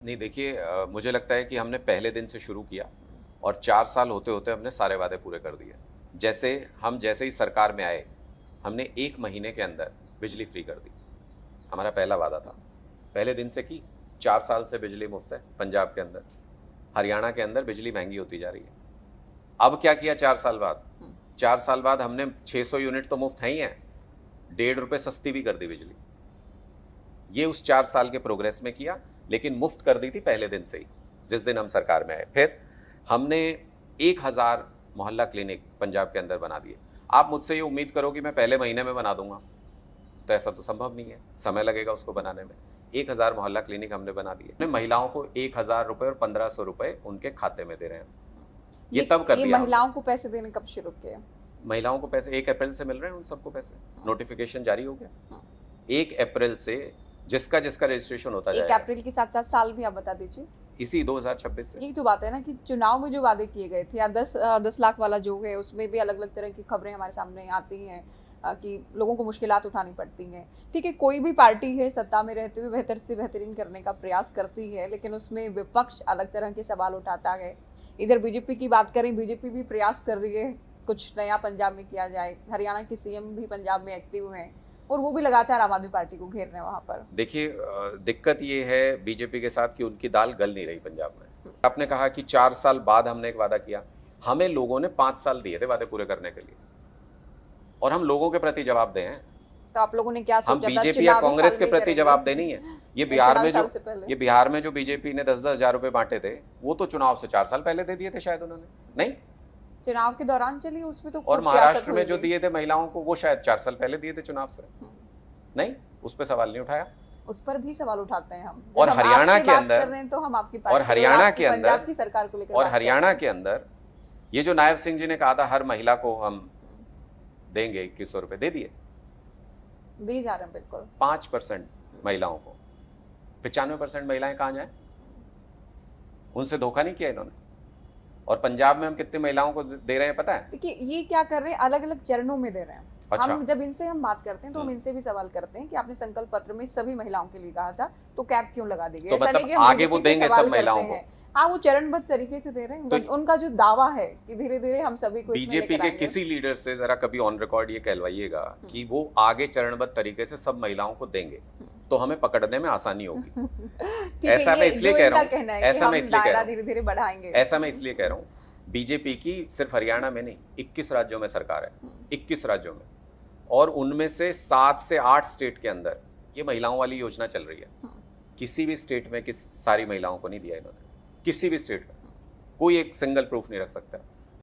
नहीं देखिए, मुझे लगता है कि हमने पहले दिन से शुरू किया और 4 साल होते होते हमने सारे वादे पूरे कर दिए। जैसे ही सरकार में आए, हमने 1 महीने के अंदर बिजली फ्री कर दी। हमारा पहला वादा था, पहले दिन से की 4 साल से बिजली मुफ्त है पंजाब के अंदर। हरियाणा के अंदर बिजली महंगी होती जा रही है। अब क्या किया 4 साल बाद? 4 साल बाद हमने 600 यूनिट तो मुफ्त है ही हैं, ₹1.5 सस्ती भी कर दी बिजली। ये उस 4 साल के प्रोग्रेस में किया, लेकिन मुफ्त कर दी थी पहले दिन से ही, जिस दिन हम सरकार में आए। फिर हमने 1000 मोहल्ला क्लिनिक पंजाब के अंदर बना दिए। आप मुझसे ये उम्मीद करो कि मैं पहले महीने में बना दूंगा, तो ऐसा तो संभव नहीं है, समय लगेगा उसको बनाने में। 1000 मोहल्ला क्लिनिक हमने बना दिए। हमने महिलाओं को 1000 रुपये और 1500 रुपये उनके खाते में दे रहे हैं। ये तब कर दिया। महिलाओं को पैसे देने कब शुरू किए? महिलाओं को पैसे 1 अप्रैल से मिल रहे हैं, उन सबको पैसे। नोटिफिकेशन जारी हो गया 1 अप्रैल से, जिसका रजिस्ट्रेशन होता जाएगा। 1 अप्रैल के साथ साथ साल भी आप बता दीजिए। इसी 2026 से। यही तो बात है ना कि चुनाव में जो वादे किए गए थे, या 10 लाख वाला जो है, उसमें भी अलग अलग तरह की खबरें हमारे सामने आती हैं कि लोगों को मुश्किलात उठानी पड़ती हैं। ठीक है, कोई भी पार्टी है सत्ता में रहते हुए बेहतर से बेहतरीन करने का प्रयास करती है, लेकिन उसमें विपक्ष अलग तरह के सवाल उठाता है। इधर बीजेपी की बात करें, बीजेपी भी प्रयास कर रही है कुछ नया पंजाब में किया जाए। हरियाणा की सीएम भी पंजाब में एक्टिव हैं और वो भी लगातार आम आदमी पार्टी को घेर रहे हैं वहां पर। देखिए, दिक्कत ये है बीजेपी के साथ कि उनकी दाल गल नहीं रही पंजाब में। आपने कहा कि 4 साल बाद हमने एक वादा किया, हमें लोगों ने 5 साल दिए थे वादे पूरे करने के लिए, और हम लोगों के प्रति जवाबदेह हैं। तो आप लोगों ने क्या सोचा? हम बीजेपी या कांग्रेस के प्रति जवाबदेह नहीं है। ये बिहार में जो बीजेपी ने 10-10 हजार रुपए बांटे थे, वो तो चुनाव से 4 साल पहले दे दिए थे शायद उन्होंने, नहीं चुनाव के दौरान चली उसमें तो। और महाराष्ट्र में जो दिए थे महिलाओं को, वो शायद 4 साल पहले दिए थे चुनाव से, नहीं, उस पर सवाल नहीं उठाया। उस पर भी सवाल उठाते हैं हम। और हरियाणा के अंदर, तो हम आपकी पार्टी और हरियाणा के अंदर, की सरकार को लेकर, और हरियाणा के अंदर ये जो नायब सिंह जी ने कहा था हर महिला को हम देंगे 2100 रुपए, दे दिए, दिए जा रहे हैं बिल्कुल। 5% महिलाओं को, 95% महिलाएं कहां जाए? उनसे धोखा नहीं किया इन्होंने। और पंजाब में हम कितनी महिलाओं को दे रहे हैं पता है? देखिए ये क्या कर रहे हैं, अलग अलग चरणों में दे रहे हैं। अच्छा। हम जब इनसे हम बात करते हैं तो हम इनसे भी सवाल करते हैं कि आपने संकल्प पत्र में सभी महिलाओं के लिए कहा था, तो कैप क्यों लगा दी गई? तो मतलब आगे वो देंगे सब महिलाओं को? हाँ, वो चरणबद्ध तरीके से दे रहे हैं। तो उनका जो दावा है कि धीरे धीरे हम सभी को बीजेपी के किसी लीडर से जरा कभी ऑन रिकॉर्ड ये कहलवाइएगा कि वो आगे चरणबद्ध तरीके से सब महिलाओं को देंगे, तो हमें पकड़ने में आसानी होगी। ऐसा मैं इसलिए कह रहा हूँ, ऐसा मैं इसलिए कह रहा हूँ, बीजेपी की सिर्फ हरियाणा में नहीं, 21 राज्यों में सरकार है, 21 राज्यों में, और उनमें से 7 से 8 स्टेट के अंदर ये महिलाओं वाली योजना चल रही है। किसी भी स्टेट में सारी महिलाओं को नहीं दिया इन्होंने, किसी भी स्टेट में कोई एक सिंगल प्रूफ नहीं रख सकता।